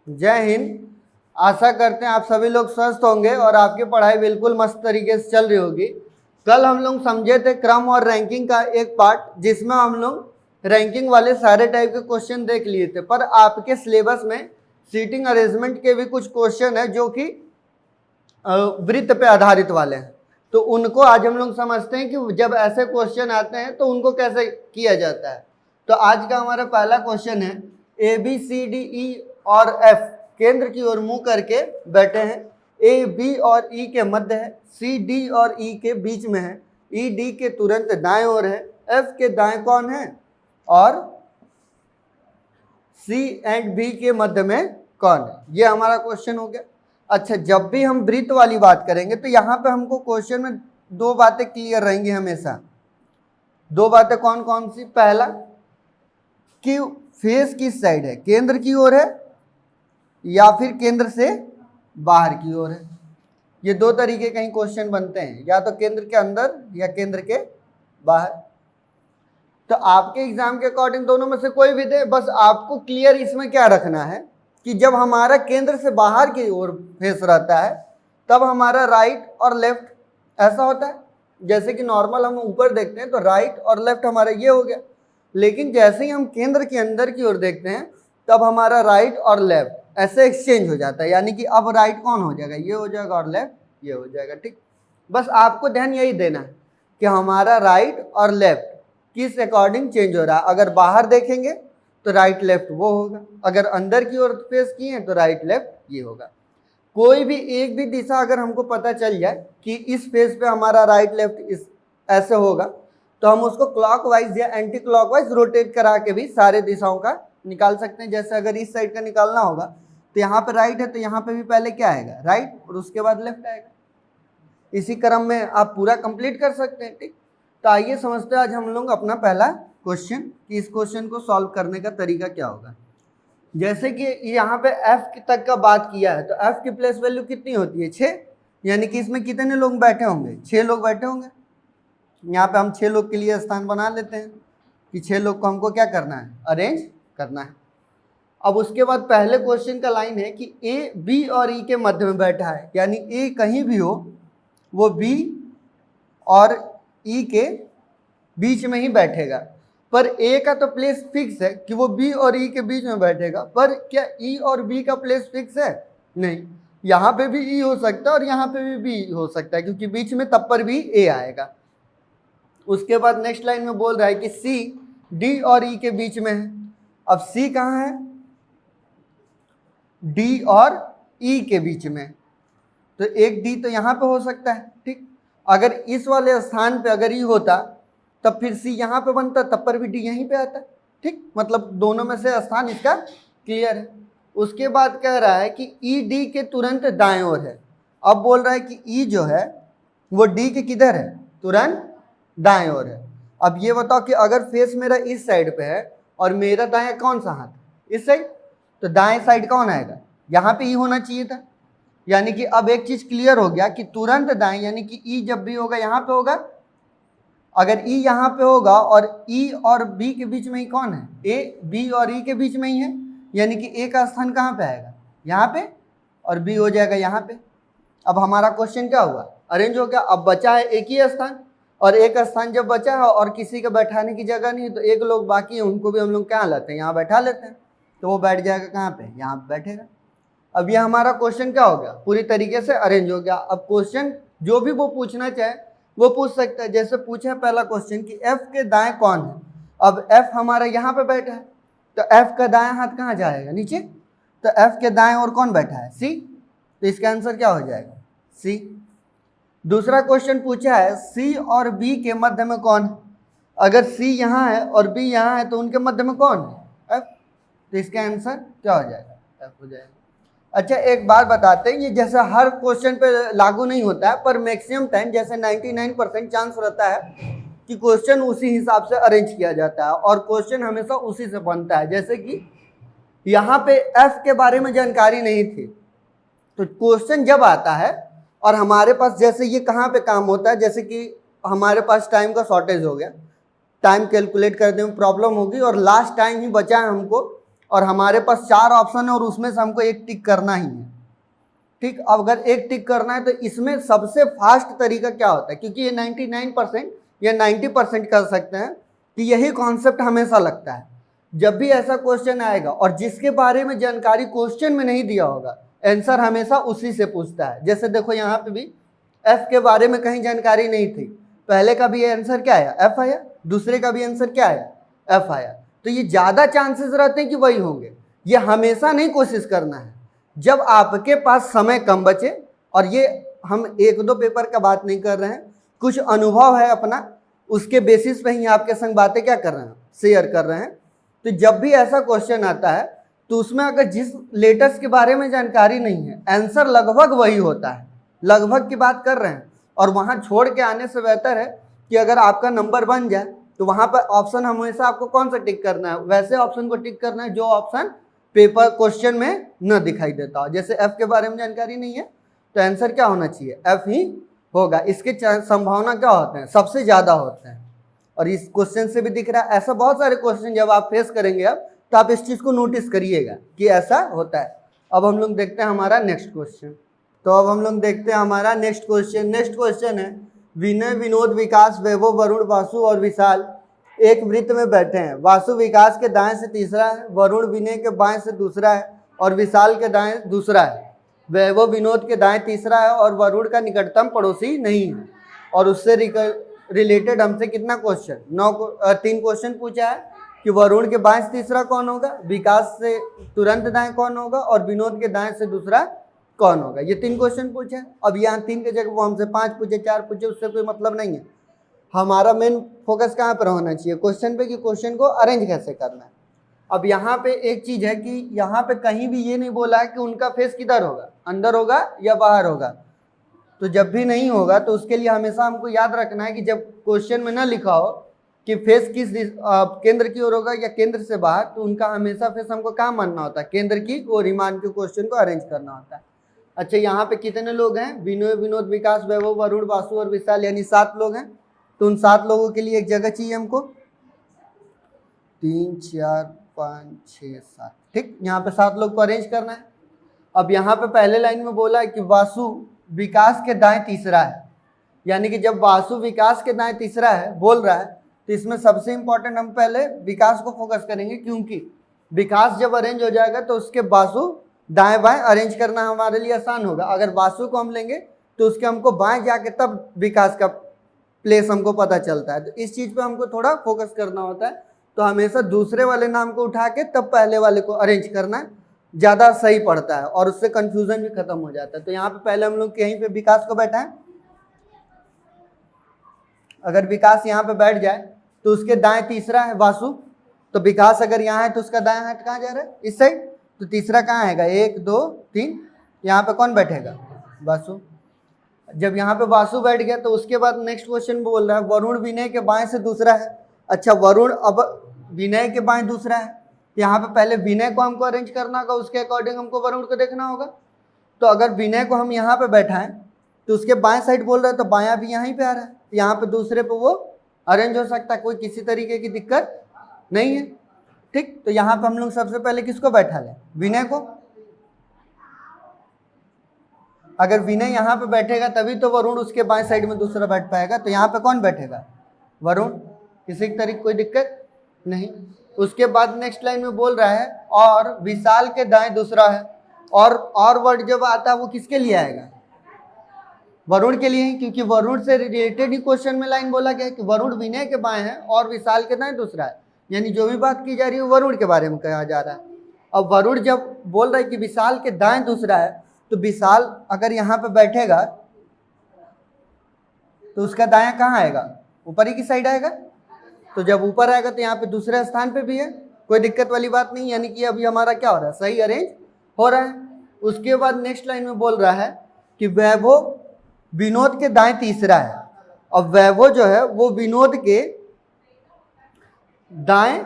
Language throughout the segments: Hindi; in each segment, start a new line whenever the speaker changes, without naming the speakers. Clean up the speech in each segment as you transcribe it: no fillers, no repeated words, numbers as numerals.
जय हिंद। आशा करते हैं आप सभी लोग स्वस्थ होंगे और आपकी पढ़ाई बिल्कुल मस्त तरीके से चल रही होगी। कल हम लोग समझे थे क्रम और रैंकिंग का एक पार्ट, जिसमें हम लोग रैंकिंग वाले सारे टाइप के क्वेश्चन देख लिए थे, पर आपके सिलेबस में सीटिंग अरेंजमेंट के भी कुछ क्वेश्चन है जो कि वृत्त पे आधारित वाले हैं। तो उनको आज हम लोग समझते हैं कि जब ऐसे क्वेश्चन आते हैं तो उनको कैसे किया जाता है। तो आज का हमारा पहला क्वेश्चन है, A B C D E और एफ केंद्र की ओर मुंह करके बैठे हैं। ए बी और ई के मध्य है, सी डी और ई के बीच में है, ई डी के तुरंत दाएं ओर है, एफ के दाएं कौन है और सी एंड बी के मध्य में कौन है। ये हमारा क्वेश्चन हो गया। अच्छा, जब भी हम वृत्त वाली बात करेंगे तो यहाँ पे हमको क्वेश्चन में दो बातें क्लियर रहेंगी हमेशा। दो बातें कौन कौन सी? पहला कि फेस किस साइड है, केंद्र की ओर है या फिर केंद्र से बाहर की ओर है। ये दो तरीके कहीं क्वेश्चन बनते हैं, या तो केंद्र के अंदर या केंद्र के बाहर। तो आपके एग्जाम के अकॉर्डिंग दोनों में से कोई भी दे, बस आपको क्लियर इसमें क्या रखना है कि जब हमारा केंद्र से बाहर की ओर फेस रहता है तब हमारा राइट और लेफ्ट ऐसा होता है। जैसे कि नॉर्मल हम ऊपर देखते हैं तो राइट और लेफ्ट हमारा ये हो गया, लेकिन जैसे ही हम केंद्र के अंदर की ओर देखते हैं तब हमारा राइट और लेफ्ट ऐसे एक्सचेंज हो जाता है, यानी कि अब राइट कौन हो जाएगा, ये हो जाएगा, और लेफ्ट ये हो जाएगा। ठीक, बस आपको ध्यान यही देना है कि हमारा राइट और लेफ्ट किस अकॉर्डिंग चेंज हो रहा है। अगर बाहर देखेंगे तो राइट लेफ्ट वो होगा, अगर अंदर की ओर फेस किए हैं तो राइट लेफ्ट ये होगा। कोई भी एक भी दिशा अगर हमको पता चल जाए कि इस फेस पे हमारा राइट लेफ्ट इस ऐसे होगा तो हम उसको क्लॉकवाइज या एंटी क्लॉकवाइज रोटेट करा के भी सारे दिशाओं का निकाल सकते हैं। जैसे अगर इस साइड का निकालना होगा तो यहाँ पे राइट है तो यहाँ पे भी पहले क्या आएगा, राइट, और उसके बाद लेफ्ट आएगा। इसी क्रम में आप पूरा कंप्लीट कर सकते हैं। ठीक, तो आइए समझते हैं आज हम लोग अपना पहला क्वेश्चन कि इस क्वेश्चन को सॉल्व करने का तरीका क्या होगा। जैसे कि यहाँ पे f तक का बात किया है तो f की प्लेस वैल्यू कितनी होती है, 6, यानी कि इसमें कितने लोग बैठे होंगे, 6 लोग बैठे होंगे। यहाँ पे हम 6 लोग के लिए स्थान बना लेते हैं कि 6 लोग को हमको क्या करना है, अरेंज करना है। अब उसके बाद पहले क्वेश्चन का लाइन है कि ए बी और ई के मध्य में बैठा है, यानी ए कहीं भी हो वो बी और ई के बीच में ही बैठेगा। पर ए का तो प्लेस फिक्स है कि वो बी और ई के बीच में बैठेगा, पर क्या ई और बी का प्लेस फिक्स है? नहीं, यहाँ पे भी ई हो सकता है और यहाँ पे भी बी हो सकता है, क्योंकि बीच में तब पर भी ए आएगा। उसके बाद नेक्स्ट लाइन में बोल रहा है कि सी डी और ई के बीच में है। अब सी कहाँ है, डी और ई के बीच में, तो एक डी तो यहाँ पे हो सकता है। ठीक, अगर इस वाले स्थान पे अगर ई होता तब फिर सी यहाँ पे बनता, तब पर भी डी यहीं पे आता। ठीक, मतलब दोनों में से स्थान इसका क्लियर है। उसके बाद कह रहा है कि ई डी के तुरंत दाएं ओर है। अब बोल रहा है कि ई जो है वो डी के किधर है, तुरंत दाएं ओर है। अब ये बताओ कि अगर फेस मेरा इस साइड पे है और मेरा दाएं कौन सा हाथ, इस साइड, तो दाएं साइड कौन आएगा, यहाँ पे ई होना चाहिए था। यानी कि अब एक चीज क्लियर हो गया कि तुरंत दाएं, यानी कि ई जब भी होगा यहाँ पे होगा। अगर ई यहाँ पे होगा और ई और बी के बीच में ही कौन है, ए बी और ई के बीच में ही है, यानी कि ए का स्थान कहाँ पे आएगा, यहाँ पे, और बी हो जाएगा यहाँ पे। अब हमारा क्वेश्चन क्या हुआ, अरेंज हो गया। अब बचा है एक ही स्थान, और एक स्थान जब बचा है और किसी के बैठाने की जगह नहीं तो एक लोग बाकी है, उनको भी हम लोग क्या लाते हैं, यहाँ बैठा लेते हैं, तो वो बैठ जाएगा कहाँ पे, यहाँ पे बैठेगा। अब ये हमारा क्वेश्चन क्या हो गया, पूरी तरीके से अरेंज हो गया। अब क्वेश्चन जो भी वो पूछना चाहे वो पूछ सकता है। जैसे पूछा है पहला क्वेश्चन कि f के दाएं कौन है। अब f हमारा यहाँ पे बैठा है तो f का दाएं हाथ कहाँ जाएगा, नीचे, तो f के दाएं और कौन बैठा है, c, तो इसका आंसर क्या हो जाएगा, c। दूसरा क्वेश्चन पूछा है c और b के मध्य में कौन है। अगर c यहाँ है और b यहाँ है तो उनके मध्य में कौन है, f, तो इसका आंसर क्या हो जाएगा, f हो जाएगा। अच्छा, एक बात बताते हैं, ये जैसे हर क्वेश्चन पे लागू नहीं होता है, पर मैक्सिमम टाइम जैसे 99% चांस रहता है कि क्वेश्चन उसी हिसाब से अरेंज किया जाता है और क्वेश्चन हमेशा उसी से बनता है। जैसे कि यहाँ पे f के बारे में जानकारी नहीं थी, तो क्वेश्चन जब आता है और हमारे पास जैसे ये कहाँ पे काम होता है, जैसे कि हमारे पास टाइम का शॉर्टेज हो गया, टाइम कैलकुलेट करने में प्रॉब्लम होगी और लास्ट टाइम ही बचा है हमको और हमारे पास 4 ऑप्शन है और उसमें से हमको एक टिक करना ही है। ठीक, अब अगर एक टिक करना है तो इसमें सबसे फास्ट तरीका क्या होता है, क्योंकि ये 99% या 90% कर सकते हैं कि यही कॉन्सेप्ट हमेशा लगता है। जब भी ऐसा क्वेश्चन आएगा और जिसके बारे में जानकारी क्वेश्चन में नहीं दिया होगा, आंसर हमेशा उसी से पूछता है। जैसे देखो यहाँ पे भी एफ के बारे में कहीं जानकारी नहीं थी, पहले का भी आंसर क्या आया, एफ आया, दूसरे का भी आंसर क्या आया, एफ आया। तो ये ज़्यादा चांसेस रहते हैं कि वही होंगे। ये हमेशा नहीं कोशिश करना है, जब आपके पास समय कम बचे, और ये हम 1-2 पेपर का बात नहीं कर रहे हैं, कुछ अनुभव है अपना, उसके बेसिस पे ही आपके संग बातें क्या कर रहे हैं, शेयर कर रहे हैं। तो जब भी ऐसा क्वेश्चन आता है तो उसमें अगर जिस लेटर्स के बारे में जानकारी नहीं है, आंसर लगभग वही होता है, लगभग की बात कर रहे हैं। और वहाँ छोड़ के आने से बेहतर है कि अगर आपका नंबर बन जाए तो वहाँ पर ऑप्शन हमेशा आपको कौन सा टिक करना है, वैसे ऑप्शन को टिक करना है जो ऑप्शन पेपर क्वेश्चन में न दिखाई देता हो। जैसे एफ के बारे में जानकारी नहीं है तो आंसर क्या होना चाहिए, एफ ही होगा। इसके संभावना क्या होते हैं, सबसे ज़्यादा होते हैं। और इस क्वेश्चन से भी दिख रहा है, ऐसा बहुत सारे क्वेश्चन जब आप फेस करेंगे अब, तो आप इस चीज़ को नोटिस करिएगा कि ऐसा होता है। अब हम लोग देखते हैं हमारा नेक्स्ट क्वेश्चन। तो अब हम लोग देखते हैं हमारा नेक्स्ट क्वेश्चन। नेक्स्ट क्वेश्चन है, विनय, विनोद, विकास, वैभव, वरुण, वासु और विशाल एक वृत्त में बैठे हैं। वासु विकास के दाएं से तीसरा है, वरुण विनय के बाएं से दूसरा है और विशाल के दाएं दूसरा है। वैभव विनोद के दाएं तीसरा है और वरुण का निकटतम पड़ोसी नहीं है। और उससे रिलेटेड हमसे कितना क्वेश्चन, 3 क्वेश्चन पूछा है कि वरुण के बाएं से तीसरा कौन होगा, विकास से तुरंत दाएं कौन होगा और विनोद के दाएं से दूसरा कौन होगा। ये 3 क्वेश्चन पूछे हैं। अब यहाँ 3 के जगह वो हमसे 5 पूछे, 4 पूछे, उससे कोई मतलब नहीं है। हमारा मेन फोकस कहाँ पर होना चाहिए, क्वेश्चन पे, कि क्वेश्चन को अरेंज कैसे करना है। अब यहाँ पे एक चीज़ है कि यहाँ पे कहीं भी ये नहीं बोला है कि उनका फेस किधर होगा, अंदर होगा या बाहर होगा। तो जब भी नहीं होगा तो उसके लिए हमेशा हमको याद रखना है कि जब क्वेश्चन में ना लिखा हो कि फेस किस केंद्र की ओर होगा या केंद्र से बाहर, तो उनका हमेशा फेस हमको कहाँ मानना होता है, केंद्र की ओर ही मान के क्वेश्चन को अरेंज करना होता है। अच्छा, यहाँ पे कितने लोग हैं, विनय, विनोद, विकास, वैभव, वरुण, वासु और विशाल, यानी 7 लोग हैं। तो उन 7 लोगों के लिए एक जगह चाहिए हमको, 3, 4, 5, 6, 7। ठीक, यहाँ पे 7 लोग को अरेंज करना है। अब यहाँ पे पहले लाइन में बोला है कि वासु विकास के दाएं तीसरा है, यानी कि जब वासु विकास के दाएं तीसरा है बोल रहा है तो इसमें सबसे इंपॉर्टेंट हम पहले विकास को फोकस करेंगे, क्योंकि विकास जब अरेंज हो जाएगा तो उसके वासु दाएं बाएं अरेंज करना हमारे लिए आसान होगा। अगर वासु को हम लेंगे तो उसके हमको बाएं जाके तब विकास का प्लेस हमको पता चलता है। तो इस चीज़ पे हमको थोड़ा फोकस करना होता है। तो हमेशा दूसरे वाले नाम को उठा के तब पहले वाले को अरेंज करना ज़्यादा सही पड़ता है और उससे कंफ्यूजन भी खत्म हो जाता है। तो यहाँ पे पहले हम लोग यहीं पे विकास को बैठाएं। अगर विकास यहाँ पे बैठ जाए तो उसके दाएं तीसरा है वासु, तो विकास अगर यहाँ है तो उसका दाएं हाथ कहाँ जा रहा है, इस साइड। तो तीसरा कहाँ आएगा, 1, 2, 3, यहाँ पे कौन बैठेगा, वासु। जब यहाँ पे वासु बैठ गया तो उसके बाद नेक्स्ट क्वेश्चन बोल रहा है वरुण विनय के बाएं से दूसरा है। अच्छा, वरुण अब विनय के बाएं दूसरा है, यहाँ पे पहले विनय को हमको अरेंज करना होगा, उसके अकॉर्डिंग हमको वरुण को देखना होगा। तो अगर विनय को हम यहाँ पे बैठाएं तो उसके बाएं साइड बोल रहा है तो बायां भी यहीं पे आ रहा है, तो यहाँ पे दूसरे पे वो अरेंज हो सकता है, कोई किसी तरीके की दिक्कत नहीं है। ठीक, तो यहाँ पे हम लोग सबसे पहले किसको बैठा लें, विनय को। अगर विनय यहाँ पे बैठेगा तभी तो वरुण उसके बाएं साइड में दूसरा बैठ पाएगा। तो यहाँ पे कौन बैठेगा, वरुण, किसी तरीके कोई दिक्कत नहीं। उसके बाद नेक्स्ट लाइन में बोल रहा है और विशाल के दाएं दूसरा है, और वर्ड जब आता है वो किसके लिए आएगा, वरुण के लिए ही, क्योंकि वरुण से रिलेटेड ही क्वेश्चन में लाइन बोला गया है कि वरुण विनय के बाएं है और विशाल के दाएं दूसरा है, यानी जो भी बात की जा रही है वरुण के बारे में कहा जा रहा है। अब वरुण जब बोल रहा है कि विशाल के दाएं दूसरा है, तो विशाल अगर यहाँ पे बैठेगा तो उसका दायां कहाँ आएगा, ऊपर ही की साइड आएगा। तो जब ऊपर आएगा तो यहाँ पे दूसरे स्थान पे भी है, कोई दिक्कत वाली बात नहीं, यानी कि अभी हमारा क्या हो रहा है, सही अरेंज हो रहा है। उसके बाद नेक्स्ट लाइन में बोल रहा है कि वैभव विनोद के दाएं तीसरा है। अब वैभव जो है वो विनोद के दाएं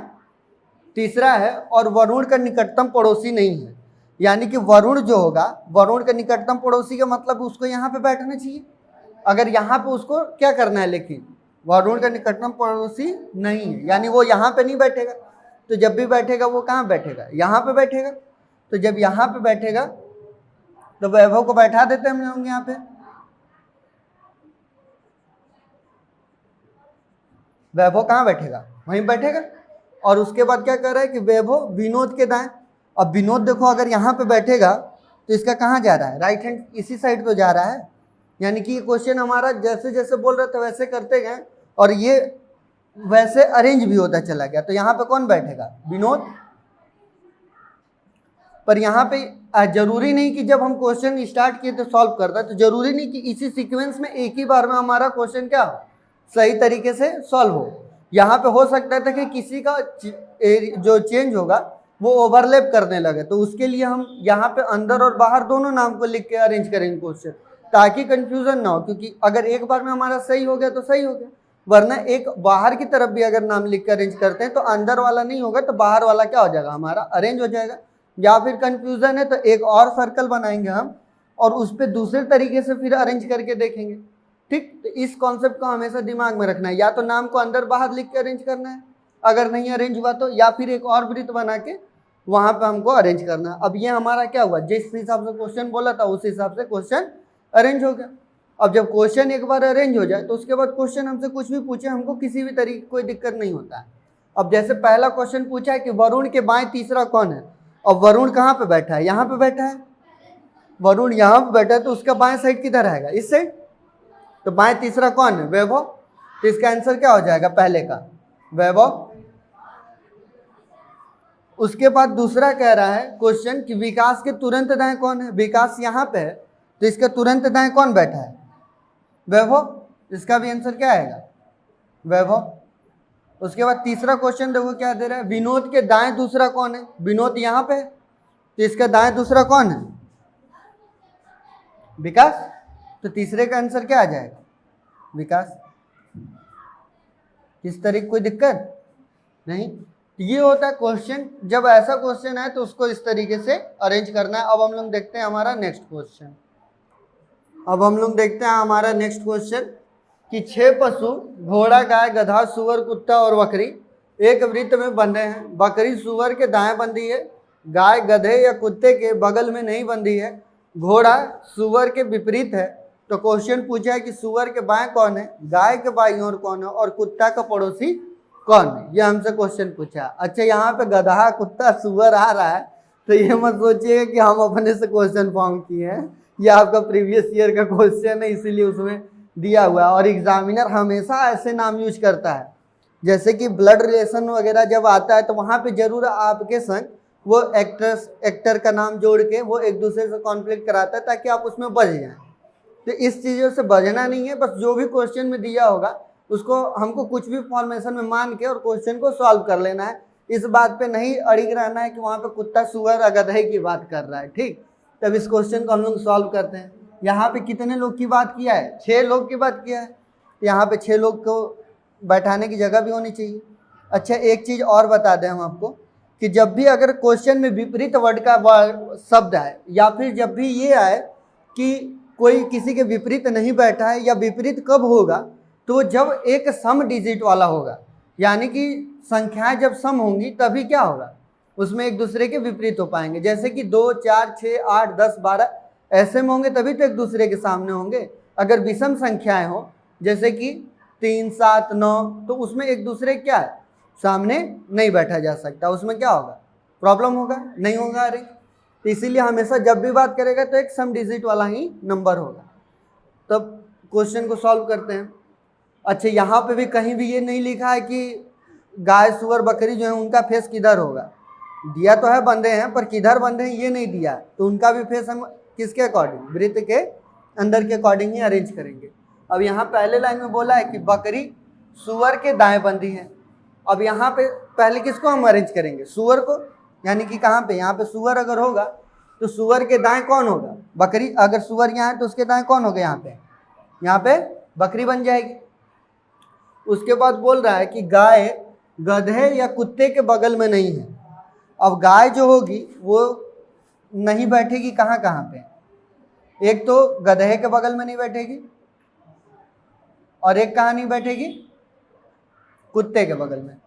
तीसरा है और वरुण का निकटतम पड़ोसी नहीं है, यानी कि वरुण जो होगा, वरुण का निकटतम पड़ोसी का मतलब उसको यहाँ पे बैठना चाहिए। अगर यहाँ पे उसको क्या करना है, लेकिन वरुण का निकटतम पड़ोसी नहीं है, यानी वो यहाँ पे नहीं बैठेगा। तो जब भी बैठेगा वो कहाँ बैठेगा, यहाँ पे बैठेगा। तो जब यहाँ पे बैठेगा तो वैभव को बैठा देते हम लोग यहाँ पे, वैभव कहाँ बैठेगा, वहीं बैठेगा। और उसके बाद क्या कर रहा है कि वैभव विनोद के दाएं। अब विनोद देखो अगर यहाँ पे बैठेगा तो इसका कहाँ जा रहा है, राइट हैंड इसी साइड तो जा रहा है। यानी कि ये क्वेश्चन हमारा जैसे जैसे बोल रहे थे वैसे करते गए और ये वैसे अरेंज भी होता चला गया। तो यहाँ पे कौन बैठेगा, विनोद। पर यहाँ पे जरूरी नहीं कि जब हम क्वेश्चन स्टार्ट किए तो सॉल्व करता है, तो जरूरी नहीं कि इसी सीक्वेंस में एक ही बार में हमारा क्वेश्चन क्या हो, सही तरीके से सॉल्व हो। यहाँ पे हो सकता था कि किसी का जो चेंज होगा वो ओवरलैप करने लगे, तो उसके लिए हम यहाँ पे अंदर और बाहर दोनों नाम को लिख के अरेंज करेंगे क्वेश्चन, ताकि कंफ्यूजन ना हो। क्योंकि अगर एक बार में हमारा सही हो गया तो सही हो गया, वरना एक बाहर की तरफ भी अगर नाम लिख के अरेंज करते हैं तो अंदर वाला नहीं होगा तो बाहर वाला क्या हो जाएगा, हमारा अरेंज हो जाएगा। या फिर कंफ्यूजन है तो एक और सर्कल बनाएंगे हम और उस पर दूसरे तरीके से फिर अरेंज करके देखेंगे। ठीक, तो इस कॉन्सेप्ट को हमेशा दिमाग में रखना है। या तो नाम को अंदर बाहर लिख के अरेंज करना है, अगर नहीं अरेंज हुआ तो, या फिर एक और वृत्त बना के वहां पे हमको अरेंज करना है। अब ये हमारा क्या हुआ, जिस हिसाब से क्वेश्चन बोला था उस हिसाब से क्वेश्चन अरेंज हो गया। अब जब क्वेश्चन एक बार अरेंज हो जाए तो उसके बाद क्वेश्चन हमसे कुछ भी पूछे हमको किसी भी तरीके कोई दिक्कत नहीं होता है। अब जैसे पहला क्वेश्चन पूछा है कि वरुण के बाएं तीसरा कौन है। अब वरुण कहाँ पे बैठा है, यहाँ पे बैठा है। वरुण यहाँ पे बैठा है तो उसका बाएं साइड किधर आएगा, इस साइड। तो बाएं तीसरा कौन है, वैभव। तो इसका आंसर क्या हो जाएगा, पहले का वैभव। उसके बाद दूसरा कह रहा है क्वेश्चन कि विकास के तुरंत दाएं कौन है। विकास यहाँ पे है तो इसका तुरंत दाएं कौन बैठा है, वैभव। इसका भी आंसर क्या आएगा, वैभव। उसके बाद तीसरा क्वेश्चन देखो क्या दे रहा है, विनोद के दाएं दूसरा कौन है। विनोद यहाँ पे है तो इसका दाएं दूसरा कौन है, विकास। तो तीसरे का आंसर क्या आ जाएगा, विकास। किस तरीके कोई दिक्कत नहीं। ये होता है क्वेश्चन, जब ऐसा क्वेश्चन है तो उसको इस तरीके से अरेंज करना है। अब हम लोग देखते हैं हमारा नेक्स्ट क्वेश्चन। अब हम लोग देखते हैं हमारा नेक्स्ट क्वेश्चन कि 6 पशु घोड़ा, गाय, गधा, सुअर, कुत्ता और बकरी एक वृत्त में बंधे हैं। बकरी सुअर के दाएं बंधी है, गाय गधे या कुत्ते के बगल में नहीं बंधी है, घोड़ा सुअर के विपरीत है। तो क्वेश्चन पूछा है कि सुअर के बाएं कौन है, गाय के बाईं ओर कौन है और कुत्ता का पड़ोसी कौन है। ये हमसे क्वेश्चन पूछा। अच्छा, यहाँ पे गधा, कुत्ता, सुअर आ रहा है तो ये मत सोचिएगा कि हम अपने से क्वेश्चन फॉर्म किए हैं। ये आपका प्रीवियस ईयर का क्वेश्चन है, इसीलिए उसमें दिया हुआ है। और एग्जामिनर हमेशा ऐसे नाम यूज करता है, जैसे कि ब्लड रिलेशन वगैरह जब आता है तो वहाँ पे जरूर आपके संग वो एक्टर का नाम जोड़ के वो एक दूसरे से कॉन्फ्लिक्ट कराता है ताकि आप उसमें बच जाएं। तो इस चीज़ों से बचना नहीं है, बस जो भी क्वेश्चन में दिया होगा उसको हमको कुछ भी फॉर्मेशन में मान के और क्वेश्चन को सॉल्व कर लेना है। इस बात पे नहीं अड़िग रहना है कि वहाँ पे कुत्ता, सुअर, गधे की बात कर रहा है। ठीक, तब इस क्वेश्चन को हम लोग सॉल्व करते हैं। यहाँ पे कितने लोग की बात किया है, 6 लोग की बात किया है। यहाँ पे 6 लोग को बैठाने की जगह भी होनी चाहिए। अच्छा, एक चीज़ और बता दें हम आपको कि जब भी अगर क्वेश्चन में विपरीत वर्ड का शब्द आए या फिर जब भी ये आए कि कोई किसी के विपरीत नहीं बैठा है या विपरीत कब होगा, तो जब एक सम डिजिट वाला होगा, यानी कि संख्याएं जब सम होंगी तभी क्या होगा, उसमें एक दूसरे के विपरीत हो पाएंगे। जैसे कि 2, 4, 6, 8, 10, 12 ऐसे में होंगे तभी तो एक दूसरे के सामने होंगे। अगर विषम संख्याएं हो जैसे कि 3, 7, 9 तो उसमें एक दूसरे क्या है, सामने नहीं बैठा जा सकता। उसमें क्या होगा, प्रॉब्लम होगा, नहीं होगा। अरे तो इसीलिए हमेशा जब भी बात करेगा तो एक सम डिजिट वाला ही नंबर होगा। तब क्वेश्चन को सॉल्व करते हैं। अच्छा, यहाँ पे भी कहीं भी ये नहीं लिखा है कि गाय, सुअर, बकरी जो है उनका फेस किधर होगा। दिया तो है बंधे हैं, पर किधर बंधे हैं ये नहीं दिया, तो उनका भी फेस हम किसके अकॉर्डिंग, वृत्त के अंदर के अकॉर्डिंग ही अरेंज करेंगे। अब यहाँ पहले लाइन में बोला है कि बकरी सुअर के दाएं बंधी है। अब यहाँ पे पहले किसको हम अरेंज करेंगे, सुअर को। यानी कि कहाँ पे, यहाँ पे सुअर अगर होगा तो सुअर के दाएं कौन होगा, बकरी। अगर सुअर यहाँ है तो उसके दाएं कौन होगा, यहाँ पे बकरी बन जाएगी। उसके बाद बोल रहा है कि गाय गधे या कुत्ते के बगल में नहीं है। अब गाय जो होगी वो नहीं बैठेगी कहाँ कहाँ पे, एक तो गधे के बगल में नहीं बैठेगी और एक कहाँ नहीं बैठेगी, कुत्ते के बगल में।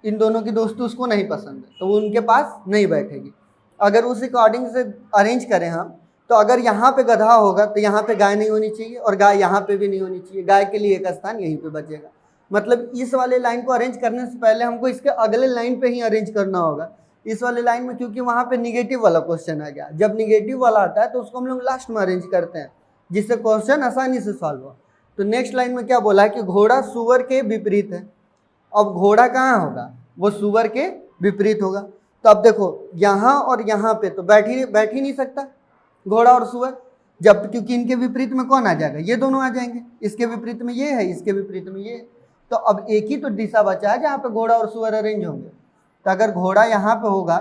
इन दोनों की दोस्ती उसको नहीं पसंद है तो वो उनके पास नहीं बैठेगी। अगर उस अकॉर्डिंग से अरेंज करें हम, तो अगर यहाँ पे गधा होगा तो यहाँ पे गाय नहीं होनी चाहिए और गाय यहाँ पे भी नहीं होनी चाहिए, गाय के लिए एक स्थान यहीं पे बचेगा। मतलब इस वाले लाइन को अरेंज करने से पहले हमको इसके अगले लाइन पे ही अरेंज करना होगा। इस वाले लाइन में क्योंकि वहाँ पे निगेटिव वाला क्वेश्चन आ गया, जब निगेटिव वाला आता है तो उसको हम लोग लास्ट में अरेंज करते हैं जिससे क्वेश्चन आसानी से सॉल्व हो। तो नेक्स्ट लाइन में क्या बोला है कि घोड़ा सुअर के विपरीत है। अब घोड़ा कहाँ होगा, वो सुअर के विपरीत होगा। तो अब देखो यहाँ और यहाँ पे तो बैठ ही नहीं सकता घोड़ा और सुअर, जब क्योंकि इनके विपरीत में कौन आ जाएगा, ये दोनों आ जाएंगे। इसके विपरीत में ये है, इसके विपरीत में ये है। तो अब एक ही तो दिशा बचा है जहाँ पे घोड़ा और सुअर अरेंज होंगे। तो अगर घोड़ा यहाँ पे होगा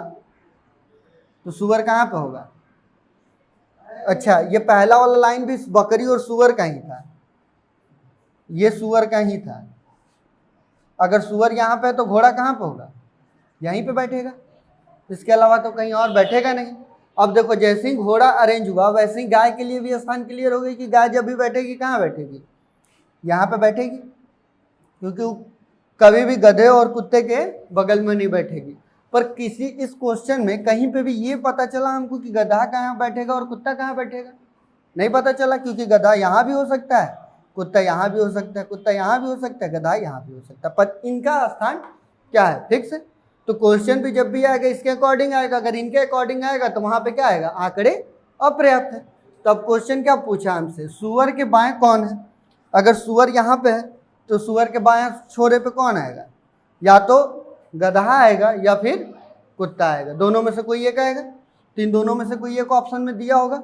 तो सुअर कहाँ पे होगा। अच्छा, ये पहला वाला लाइन भी बकरी और सुअर का ही था, ये सुअर का ही था। अगर सुअर यहाँ पे है तो घोड़ा कहाँ पे होगा, यहीं पे बैठेगा, इसके अलावा तो कहीं और बैठेगा नहीं। अब देखो जैसे ही घोड़ा अरेंज हुआ वैसे ही गाय के लिए भी स्थान क्लियर हो गई कि गाय जब भी बैठेगी कहाँ बैठेगी, यहाँ पे बैठेगी, क्योंकि वो कभी भी गधे और कुत्ते के बगल में नहीं बैठेगी। पर किसी इस क्वेश्चन में कहीं पे भी ये पता चला हमको कि गधा कहाँ बैठेगा और कुत्ता कहाँ बैठेगा, नहीं पता चला, क्योंकि गधा यहाँ भी हो सकता है, कुत्ता यहाँ भी हो सकता है, कुत्ता यहाँ भी हो सकता है, गधा यहाँ भी हो सकता है, पर इनका स्थान क्या है, फिक्स है। तो क्वेश्चन भी जब भी आएगा इसके अकॉर्डिंग आएगा, अगर इनके अकॉर्डिंग आएगा तो वहाँ पे क्या आएगा, आंकड़े अपर्याप्त है। तो अब क्वेश्चन क्या पूछा हमसे, सुअर के बाएं कौन है। अगर सुअर यहाँ पे है तो सुअर के बाएं छोरे पे कौन आएगा, या तो गधा आएगा या फिर कुत्ता आएगा, दोनों में से कोई एक आएगा। तो इन दोनों में से कोई एक ऑप्शन में दिया होगा,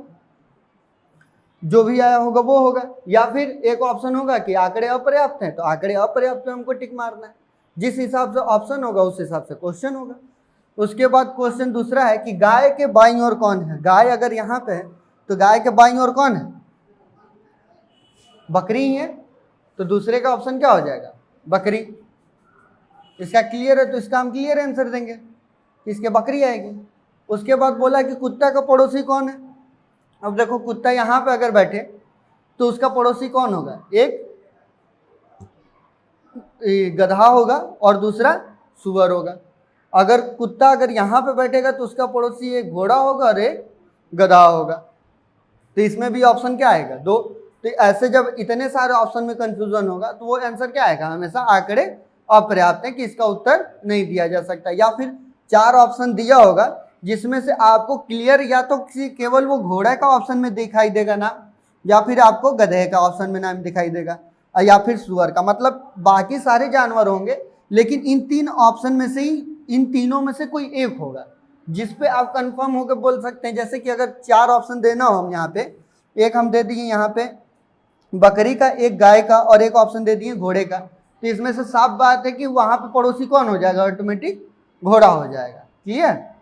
जो भी आया होगा वो होगा, या फिर एक ऑप्शन होगा कि आंकड़े अपर्याप्त हैं, तो आंकड़े अपर्याप्त पे हमको टिक मारना है। जिस हिसाब से ऑप्शन होगा उस हिसाब से क्वेश्चन होगा। उसके बाद क्वेश्चन दूसरा है कि गाय के बाईं ओर कौन है। गाय अगर यहाँ पे है तो गाय के बाईं ओर कौन है, बकरी ही है, तो दूसरे का ऑप्शन क्या हो जाएगा, बकरी। इसका क्लियर है तो इसका हम क्लियर आंसर देंगे, इसके बकरी आएगी। उसके बाद बोला कि कुत्ता का पड़ोसी कौन है। अब देखो कुत्ता यहाँ पे अगर बैठे तो उसका पड़ोसी कौन होगा, एक गधा होगा और दूसरा सुअर होगा। अगर कुत्ता अगर यहाँ पे बैठेगा तो उसका पड़ोसी एक घोड़ा होगा और एक गधा होगा। तो इसमें भी ऑप्शन क्या आएगा, दो। तो ऐसे जब इतने सारे ऑप्शन में कंफ्यूजन होगा तो वो आंसर क्या आएगा, हमेशा आंकड़े अपर्याप्त है कि इसका उत्तर नहीं दिया जा सकता। या फिर चार ऑप्शन दिया होगा जिसमें से आपको क्लियर या तो किसी केवल वो घोड़ा का ऑप्शन में दिखाई देगा नाम, या फिर आपको गधे का ऑप्शन में नाम दिखाई देगा, या फिर सुअर का। मतलब बाकी सारे जानवर होंगे लेकिन इन तीन ऑप्शन में से ही, इन तीनों में से कोई एक होगा जिस पे आप कंफर्म होकर बोल सकते हैं। जैसे कि अगर चार ऑप्शन देना हो हम यहाँ पे, एक हम दे दिए यहाँ पे बकरी का, एक गाय का और एक ऑप्शन दे दिए घोड़े का, तो इसमें से साफ बात है कि वहाँ पे पड़ोसी कौन हो जाएगा, ऑटोमेटिक घोड़ा हो जाएगा। क्लियर।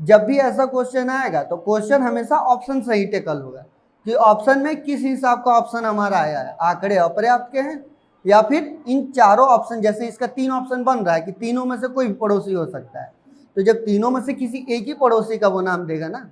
जब भी ऐसा क्वेश्चन आएगा तो क्वेश्चन हमेशा ऑप्शन से ही टेकल होगा कि ऑप्शन में किस हिसाब का ऑप्शन हमारा आया है, आंकड़े अपर्याप्त के हैं या फिर इन चारों ऑप्शन, जैसे इसका तीन ऑप्शन बन रहा है कि तीनों में से कोई भी पड़ोसी हो सकता है। तो जब तीनों में से किसी एक ही पड़ोसी का वो नाम देगा ना,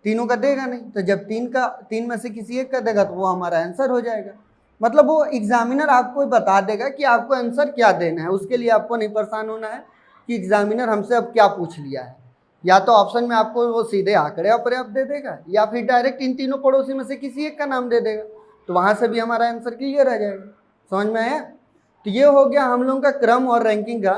तीनों का देगा नहीं, तो जब तीन में से किसी एक का देगा तो वो हमारा आंसर हो जाएगा। मतलब वो एग्जामिनर आपको बता देगा कि आपको आंसर क्या देना है, उसके लिए आपको नहीं परेशान होना है कि एग्जामिनर हमसे अब क्या पूछ लिया है। या तो ऑप्शन में आपको वो सीधे आंकड़े अपर्याप्त दे देगा या फिर डायरेक्ट इन तीनों पड़ोसी में से किसी एक का नाम दे देगा, तो वहाँ से भी हमारा आंसर क्लियर आ जाएगा। समझ में आया। तो ये हो गया हम लोगों का क्रम और रैंकिंग का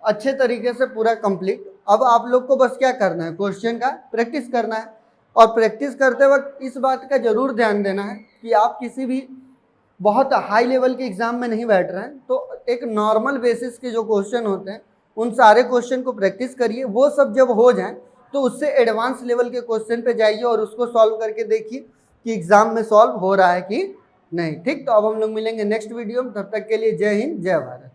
अच्छे तरीके से पूरा कंप्लीट। अब आप लोग को बस क्या करना है, क्वेश्चन का प्रैक्टिस करना है। और प्रैक्टिस करते वक्त इस बात का जरूर ध्यान देना है कि आप किसी भी बहुत हाई लेवल के एग्जाम में नहीं बैठ रहे हैं, तो एक नॉर्मल बेसिस के जो क्वेश्चन होते हैं उन सारे क्वेश्चन को प्रैक्टिस करिए। वो सब जब हो जाएं तो उससे एडवांस लेवल के क्वेश्चन पे जाइए और उसको सॉल्व करके देखिए कि एग्जाम में सॉल्व हो रहा है कि नहीं। ठीक, तो अब हम लोग मिलेंगे नेक्स्ट वीडियो में। तब तक के लिए जय हिंद, जय भारत।